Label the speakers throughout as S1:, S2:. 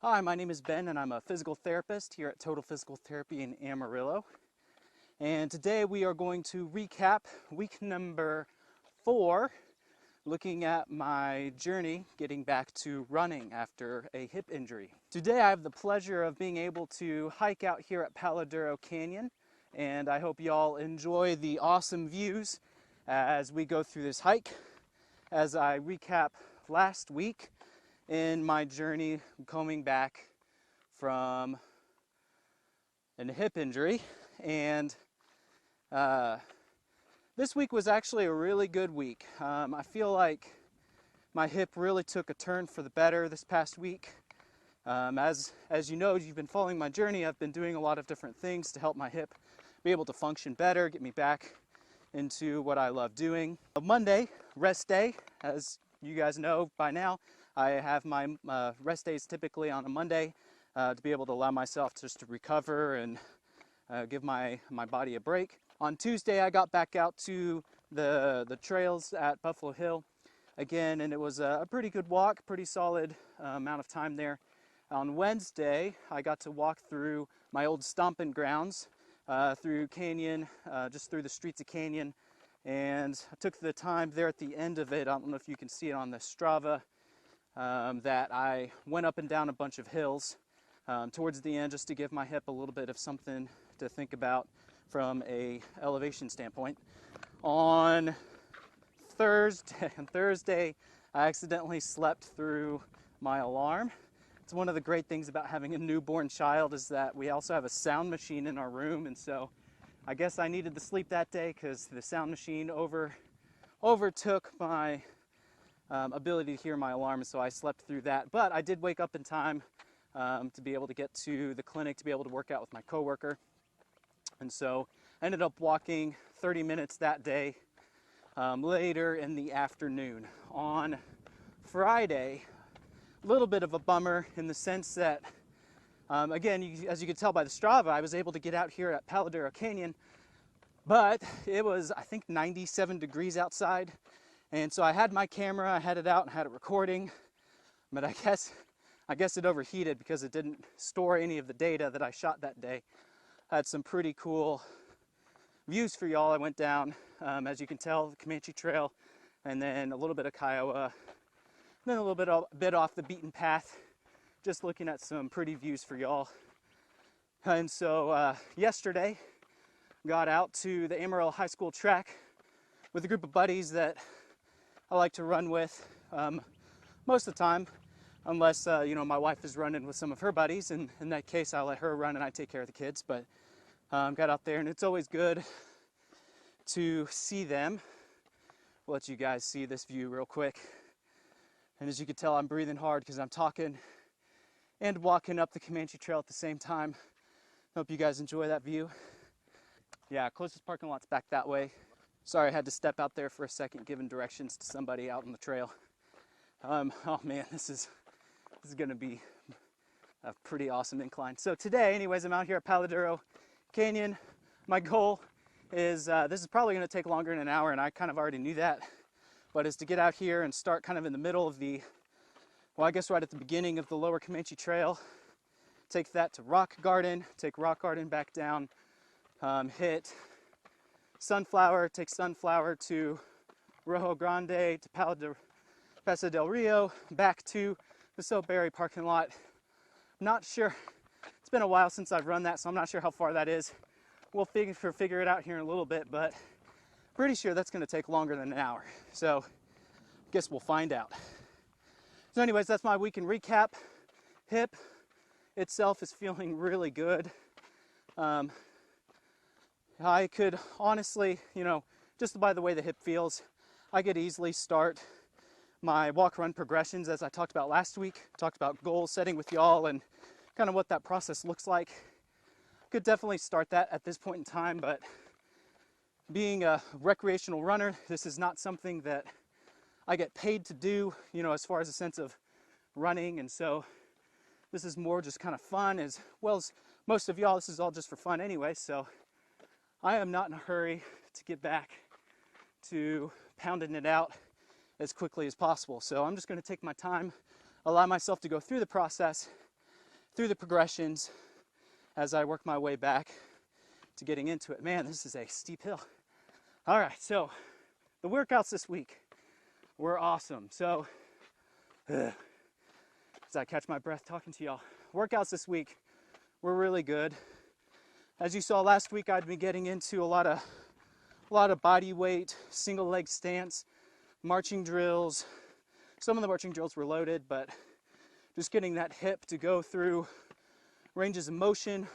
S1: Hi, my name is Ben and I'm a physical therapist here at Total Physical Therapy in Amarillo. And today we are going to recap week number 4, looking at my journey getting back to running after a hip injury. Today I have the pleasure of being able to hike out here at Paladuro Canyon, and I hope y'all enjoy the awesome views as we go through this hike. As I recap last week in my journey coming back from a hip injury, and this week was actually a really good week. I feel like my hip really took a turn for the better this past week. As you know, you've been following my journey. I've been doing a lot of different things to help my hip be able to function better, get me back into what I love doing. Monday, rest day, as you guys know by now. I have my rest days typically on a Monday to be able to allow myself just to recover and give my body a break. On Tuesday, I got back out to the trails at Buffalo Hill again, and it was a pretty good walk, pretty solid amount of time there. On Wednesday, I got to walk through my old stomping grounds through Canyon, just through the streets of Canyon, and I took the time there at the end of it. I don't know if you can see it on the Strava, that I went up and down a bunch of hills towards the end just to give my hip a little bit of something to think about from a elevation standpoint. On Thursday, I accidentally slept through my alarm. It's one of the great things about having a newborn child is that we also have a sound machine in our room, and so I guess I needed to sleep that day because the sound machine overtook my ability to hear my alarm, so I slept through that. But I did wake up in time to be able to get to the clinic to be able to work out with my coworker. And so I ended up walking 30 minutes that day later in the afternoon. On Friday, a little bit of a bummer in the sense that, again, as you can tell by the Strava, I was able to get out here at Paladuro Canyon, but it was, I think, 97 degrees outside. And so I had my camera, I had it out and had it recording, but I guess it overheated because it didn't store any of the data that I shot that day. I had some pretty cool views for y'all. I went down, as you can tell, the Comanche Trail, and then a little bit of Kiowa, then a little bit off the beaten path, just looking at some pretty views for y'all. And so yesterday, got out to the Amarillo High School track with a group of buddies that I like to run with most of the time, unless my wife is running with some of her buddies, and in that case I let her run and I take care of the kids. But got out there, and it's always good to see them. I'll let you guys see this view real quick. And as you can tell, I'm breathing hard because I'm talking and walking up the Comanche Trail at the same time. Hope you guys enjoy that view. Yeah, closest parking lot's back that way. Sorry, I had to step out there for a second giving directions to somebody out on the trail. Oh man, this is gonna be a pretty awesome incline. So today, anyways, I'm out here at Paladuro Canyon. My goal is, this is probably gonna take longer than an hour, and I kind of already knew that, but is to get out here and start kind of in the middle of I guess right at the beginning of the lower Comanche Trail, take that to Rock Garden, take Rock Garden back down, hit Sunflower, take Sunflower to Rojo Grande, to Paso del Rio, back to the Soberry parking lot. Not sure, it's been a while since I've run that, so I'm not sure how far that is. We'll figure it out here in a little bit, but pretty sure that's gonna take longer than an hour. So I guess we'll find out. So anyways, that's my week in recap. Hip itself is feeling really good. I could honestly, just by the way the hip feels, I could easily start my walk-run progressions as I talked about last week. Talked about goal setting with y'all and kind of what that process looks like. Could definitely start that at this point in time, but being a recreational runner, this is not something that I get paid to do, as far as a sense of running, and so this is more just kind of fun, as well as most of y'all, this is all just for fun anyway, so I am not in a hurry to get back to pounding it out as quickly as possible. So I'm just going to take my time, allow myself to go through the process, through the progressions as I work my way back to getting into it. Man, this is a steep hill. All right, so the workouts this week were awesome. So, as I catch my breath talking to y'all, workouts this week were really good. As you saw last week, I'd been getting into a lot of body weight, single leg stance, marching drills. Some of the marching drills were loaded, but just getting that hip to go through ranges of motion,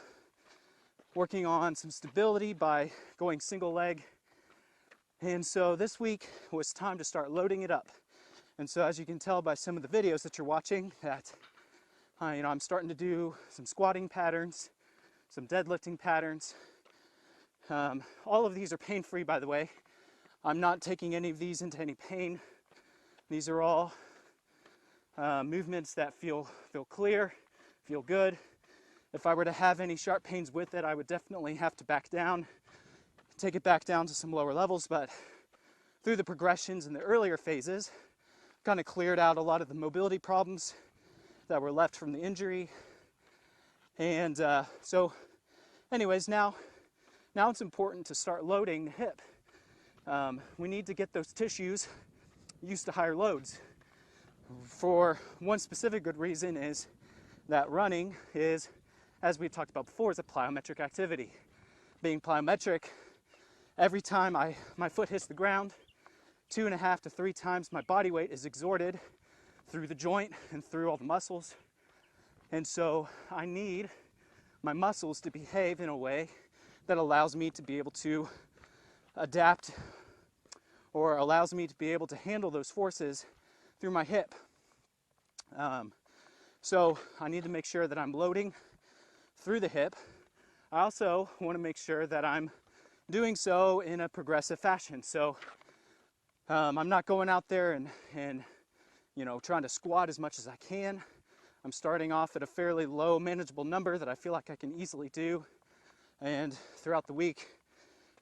S1: working on some stability by going single leg. And so this week was time to start loading it up. And so as you can tell by some of the videos that you're watching, that I'm starting to do some squatting patterns, some deadlifting patterns. All of these are pain-free, by the way. I'm not taking any of these into any pain. These are all movements that feel clear, feel good. If I were to have any sharp pains with it, I would definitely have to back down, take it back down to some lower levels. But through the progressions in the earlier phases, kind of cleared out a lot of the mobility problems that were left from the injury. And so anyways, now it's important to start loading the hip. We need to get those tissues used to higher loads. For one specific good reason is that running is, as we talked about before, is a plyometric activity. Being plyometric, every time my foot hits the ground, 2.5 to 3 times my body weight is exerted through the joint and through all the muscles. And so I need my muscles to behave in a way that allows me to be able to adapt, or allows me to be able to handle those forces through my hip. So I need to make sure that I'm loading through the hip. I also want to make sure that I'm doing so in a progressive fashion. So I'm not going out there and trying to squat as much as I can. I'm starting off at a fairly low, manageable number that I feel like I can easily do. And throughout the week,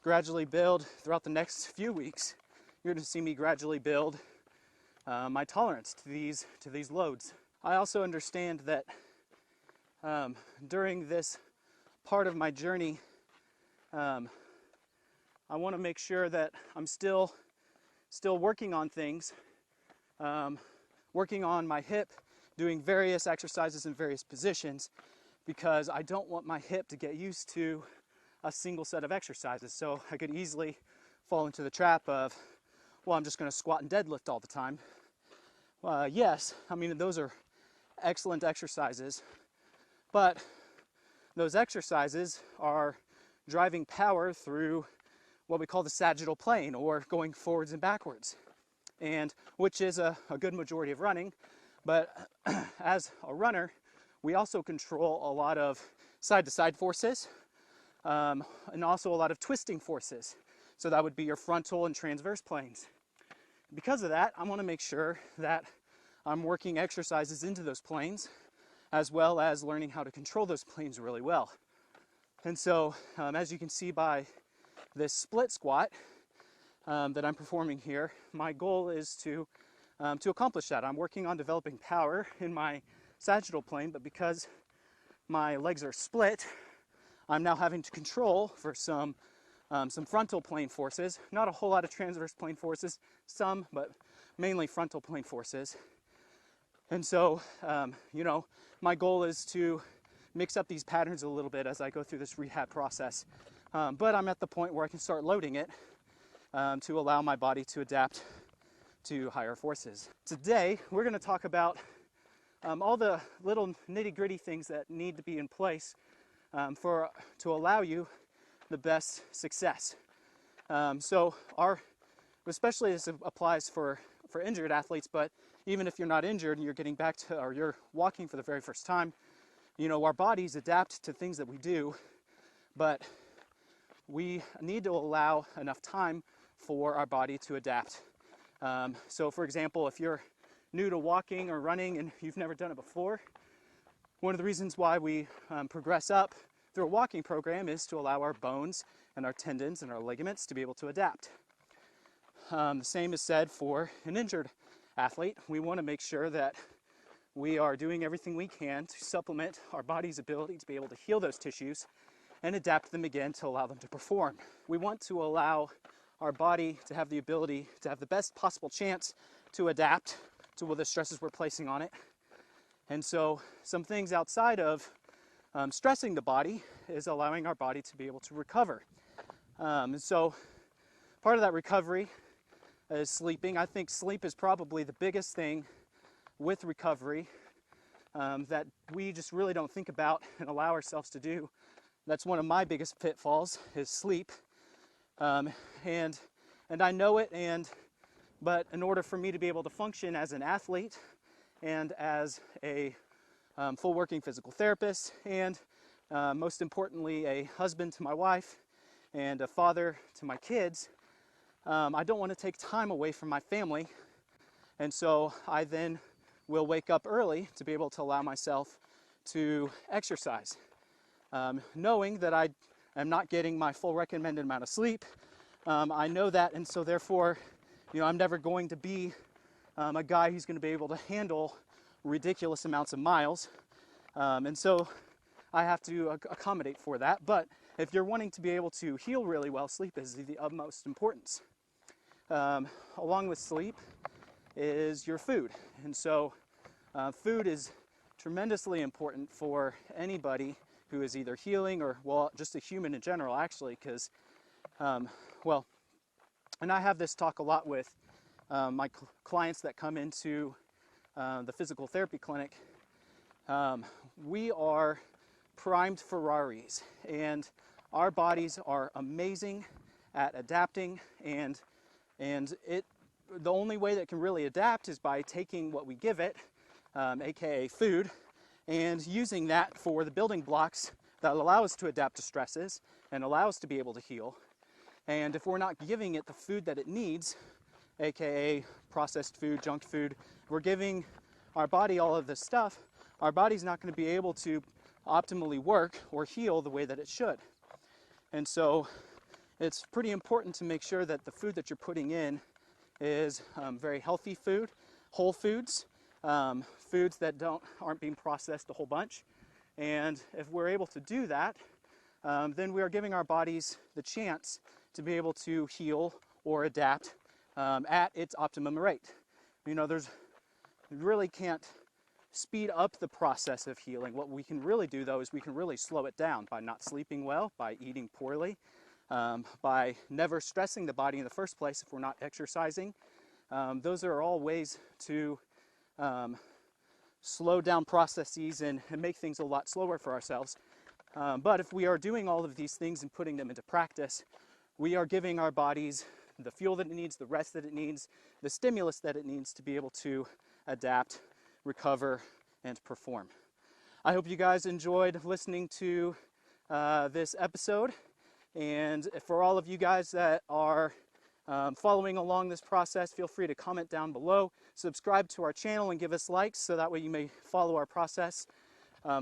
S1: gradually build. Throughout the next few weeks, you're going to see me gradually build my tolerance to these loads. I also understand that during this part of my journey, I want to make sure that I'm still working on things, working on my hip, doing various exercises in various positions, because I don't want my hip to get used to a single set of exercises. So I could easily fall into the trap of, well, I'm just going to squat and deadlift all the time. Yes, I mean, those are excellent exercises, but those exercises are driving power through what we call the sagittal plane, or going forwards and backwards, and which is a good majority of running. But as a runner, we also control a lot of side-to-side forces, and also a lot of twisting forces. So that would be your frontal and transverse planes. Because of that, I want to make sure that I'm working exercises into those planes, as well as learning how to control those planes really well. And so, as you can see by this split squat that I'm performing here, my goal is to accomplish that. I'm working on developing power in my sagittal plane, but because my legs are split, I'm now having to control for some frontal plane forces. Not a whole lot of transverse plane forces, some, but mainly frontal plane forces. And so, my goal is to mix up these patterns a little bit as I go through this rehab process. But I'm at the point where I can start loading it to allow my body to adapt to higher forces. Today, we're going to talk about all the little nitty-gritty things that need to be in place to allow you the best success. Especially this applies for injured athletes, but even if you're not injured and you're getting back to, or you're walking for the very first time, our bodies adapt to things that we do, but we need to allow enough time for our body to adapt. So for example, if you're new to walking or running and you've never done it before, one of the reasons why we progress up through a walking program is to allow our bones and our tendons and our ligaments to be able to adapt. The same is said for an injured athlete. We want to make sure that we are doing everything we can to supplement our body's ability to be able to heal those tissues and adapt them again to allow them to perform. We want to allow our body to have the ability to have the best possible chance to adapt to the stresses we're placing on it. And so some things outside of stressing the body is allowing our body to be able to recover. And so part of that recovery is sleeping. I think sleep is probably the biggest thing with recovery that we just really don't think about and allow ourselves to do. That's one of my biggest pitfalls, is sleep. And I know it, but in order for me to be able to function as an athlete and as a full working physical therapist, and most importantly, a husband to my wife and a father to my kids, I don't want to take time away from my family. And so I then will wake up early to be able to allow myself to exercise, knowing that I am not getting my full recommended amount of sleep. I know that, and so therefore, I'm never going to be a guy who's going to be able to handle ridiculous amounts of miles. And so I have to accommodate for that. But if you're wanting to be able to heal really well, sleep is the utmost importance. Along with sleep is your food. And so food is tremendously important for anybody who is either healing or, well, just a human in general, actually, because, and I have this talk a lot with my clients that come into the physical therapy clinic. We are primed Ferraris, and our bodies are amazing at adapting, and the only way that it can really adapt is by taking what we give it, aka food, and using that for the building blocks that allow us to adapt to stresses and allow us to be able to heal. And if we're not giving it the food that it needs, aka processed food, junk food, we're giving our body all of this stuff, our body's not going to be able to optimally work or heal the way that it should. And so it's pretty important to make sure that the food that you're putting in is very healthy food, whole foods, foods that aren't being processed a whole bunch. And if we're able to do that, then we are giving our bodies the chance to be able to heal or adapt at its optimum rate. You really can't speed up the process of healing. What we can really do, though, is we can really slow it down by not sleeping well, by eating poorly, by never stressing the body in the first place if we're not exercising. Those are all ways to slow down processes and make things a lot slower for ourselves. But if we are doing all of these things and putting them into practice, we are giving our bodies the fuel that it needs, the rest that it needs, the stimulus that it needs to be able to adapt, recover, and perform. I hope you guys enjoyed listening to this episode. And for all of you guys that are following along this process, feel free to comment down below, subscribe to our channel, and give us likes so that way you may follow our process,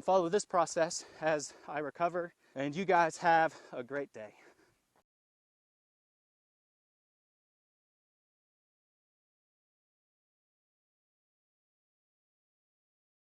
S1: follow this process as I recover. And you guys have a great day.